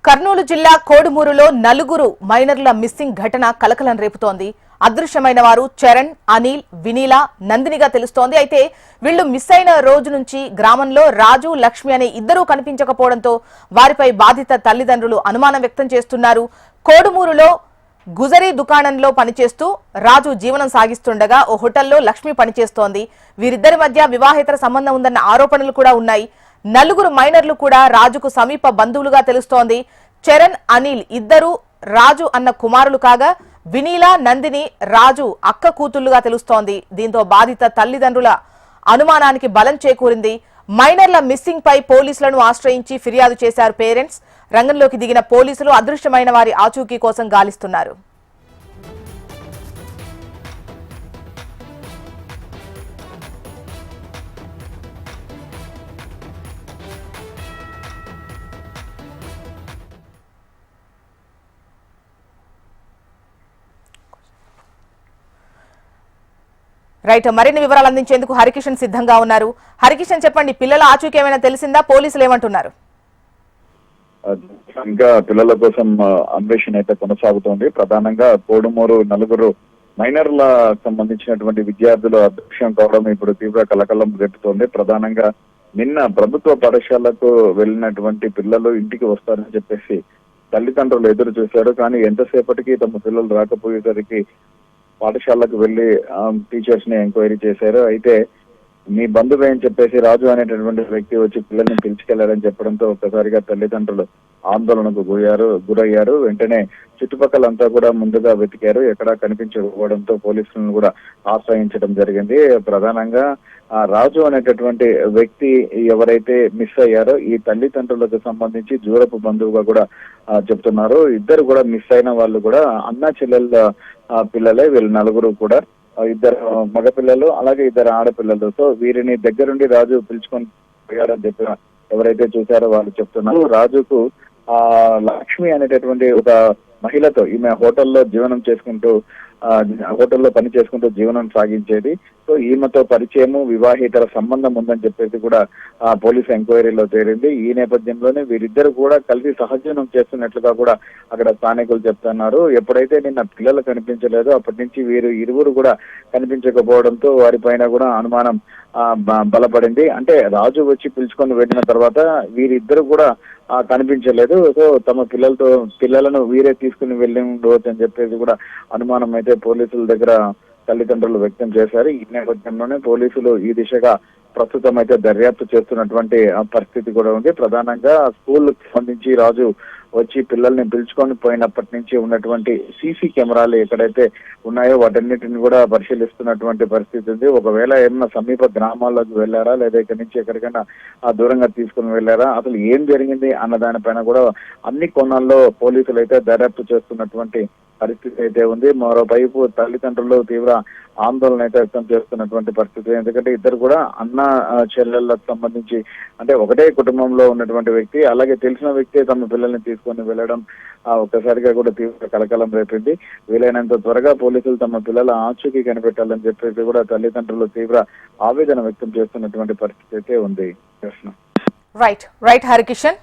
కర్నూలు జిల్లా కోడుమూరులో నలుగురు మైనర్ల మిస్సింగ్ ఘటన కలకలం రేపుతోంది. అదృశ్యమైన వారు చరణ్, అనిల్, వినీల, నందినిగా తెలుస్తోంది. అయితే వీళ్లు మిస్ అయిన రోజు నుంచి గ్రామంలో రాజు, లక్ష్మి అనే ఇద్దరూ కనిపించకపోవడంతో వారిపై బాధిత తల్లిదండ్రులు అనుమానం వ్యక్తం చేస్తున్నారు. కోడుమూరులో గుజరీ దుకాణంలో పనిచేస్తూ రాజు జీవనం సాగిస్తుండగా ఓ హోటల్లో లక్ష్మి పనిచేస్తోంది. వీరిద్దరి మధ్య వివాహేతర సంబంధం ఉందన్న ఆరోపణలు కూడా ఉన్నాయి. నలుగురు మైనర్లు కూడా రాజుకు సమీప బంధువులుగా తెలుస్తోంది. చరణ్, అనిల్ ఇద్దరు రాజు అన్న కుమారులు కాగా వినీల, నందిని రాజు అక్క కూతుళ్లుగా తెలుస్తోంది. దీంతో బాధిత తల్లిదండ్రుల అనుమానానికి బలం చేకూరింది. మైనర్ల మిస్సింగ్ పై పోలీసులను ఆశ్రయించి ఫిర్యాదు చేశారు పేరెంట్స్. రంగంలోకి దిగిన పోలీసులు అదృశ్యమైన వారి ఆచూకీ కోసం గాలిస్తున్నారు. రైట్, మరిన్ని వివరాలు అందించేందుకు హరికిషన్ సిద్ధంగా ఉన్నారు. హరికిషన్, చెప్పండి, పిల్లల ఆచూకీ ఏమైనా తెలిసిందా? పోలీసులు ఏమంటున్నారు? ఇంకా పిల్లల కోసం అన్వేషణ అయితే కొనసాగుతోంది. ప్రధానంగా కోడుమూరు నలుగురు మైనర్ల సంబంధించినటువంటి విద్యార్థులు అదృశ్యం కావడం ఇప్పుడు తీవ్ర కలకలం రేపుతోంది. ప్రధానంగా నిన్న ప్రభుత్వ పాఠశాలకు వెళ్ళినటువంటి పిల్లలు ఇంటికి వస్తారని చెప్పేసి తల్లిదండ్రులు ఎదురు చూశారు. కానీ ఎంతసేపటికి తమ పిల్లలు రాకపోయేసరికి పాఠశాలకు వెళ్లి టీచర్స్ ని ఎంక్వైరీ చేశారు. అయితే మీ బంధువే అని చెప్పేసి రాజు అనేటటువంటి వ్యక్తి వచ్చి పిల్లల్ని పిలుచుకెళ్లారని చెప్పడంతో ఒక్కసారిగా తల్లిదండ్రులు ఆందోళనకు గురయ్యారు. వెంటనే చుట్టుపక్కలంతా కూడా ముందుగా వెతికారు. ఎక్కడా కనిపించకపోవడంతో పోలీసులను కూడా ఆశ్రయించడం జరిగింది. ప్రధానంగా రాజు అనేటటువంటి వ్యక్తి ఎవరైతే మిస్ అయ్యారో ఈ తల్లిదండ్రులకు సంబంధించి దూరపు బంధువుగా కూడా చెప్తున్నారు. ఇద్దరు కూడా మిస్ అయిన వాళ్ళు కూడా అన్నా చెల్లెళ్ళ పిల్లలే. వీళ్ళు నలుగురు కూడా ఇద్దరు మగపిల్లలు, అలాగే ఇద్దరు ఆడపిల్లలు. సో వీరిని దగ్గరుండి రాజు పిలుచుకొని పోయారని చెప్పి ఎవరైతే చూశారో వాళ్ళు చెప్తున్నారు. రాజుకు లక్ష్మి అనేటటువంటి ఒక మహిళతో ఈమె హోటల్లో పని చేసుకుంటూ జీవనం సాగించేది. సో ఈమెతో పరిచయము, వివాహేతర సంబంధం ఉందని చెప్పేసి కూడా పోలీసు ఎంక్వైరీలో తేలింది. ఈ నేపథ్యంలోనే వీరిద్దరు కూడా కలిసి సహజీవనం చేస్తున్నట్లుగా కూడా అక్కడ స్థానికులు చెప్తున్నారు. ఎప్పుడైతే నిన్న పిల్లలు కనిపించలేదో అప్పటి నుంచి వీరు ఇరువురు కూడా కనిపించకపోవడంతో వారిపైన కూడా అనుమానం బలపడింది. అంటే రాజు వచ్చి పిలుచుకొని వెళ్ళిన తర్వాత వీరిద్దరు కూడా కనిపించలేదు. సో తమ పిల్లలను వీరే తీసుకుని వెళ్ళి ఉండవచ్చు అని చెప్పేసి కూడా అనుమానం అయితే పోలీసుల దగ్గర తల్లిదండ్రులు వ్యక్తం చేశారు. ఈ నేపథ్యంలోనే పోలీసులు ఈ దిశగా ప్రస్తుతం అయితే దర్యాప్తు చేస్తున్నటువంటి పరిస్థితి కూడా ఉంది. ప్రధానంగా స్కూల్ సంబంధించి రాజు వచ్చి పిల్లల్ని పిలుచుకొని పోయినప్పటి నుంచి ఉన్నటువంటి సీసీ కెమెరాలు ఎక్కడైతే ఉన్నాయో వాటన్నిటిని కూడా పరిశీలిస్తున్నటువంటి పరిస్థితి ఉంది. ఒకవేళ ఏమన్నా సమీప గ్రామాల్లోకి వెళ్ళారా, లేదా ఇక్కడి నుంచి ఎక్కడికైనా దూరంగా తీసుకుని వెళ్ళారా, అసలు ఏం జరిగింది అన్న దానిపైన కూడా అన్ని కోణాల్లో పోలీసులు అయితే దర్యాప్తు చేస్తున్నటువంటి పరిస్థితి అయితే ఉంది. మరోవైపు తల్లిదండ్రులు తీవ్ర ఆందోళన అయితే వ్యక్తం చేస్తున్నటువంటి పరిస్థితి. ఎందుకంటే ఇద్దరు కూడా అన్న చెల్లెళ్ళకు సంబంధించి అంటే ఒకటే కుటుంబంలో ఉన్నటువంటి వ్యక్తి, అలాగే తెలిసిన వ్యక్తి తమ పిల్లల్ని తీసుకొని వెళ్ళడం ఒక్కసారిగా కూడా తీవ్ర కలకలం రేపింది. వీలైనంత త్వరగా పోలీసులు తమ పిల్లల ఆచూకీ కనిపెట్టాలని చెప్పేసి కూడా తల్లిదండ్రులు తీవ్ర ఆవేదన వ్యక్తం చేస్తున్నటువంటి పరిస్థితి అయితే ఉంది. రైట్ హరికిషన్.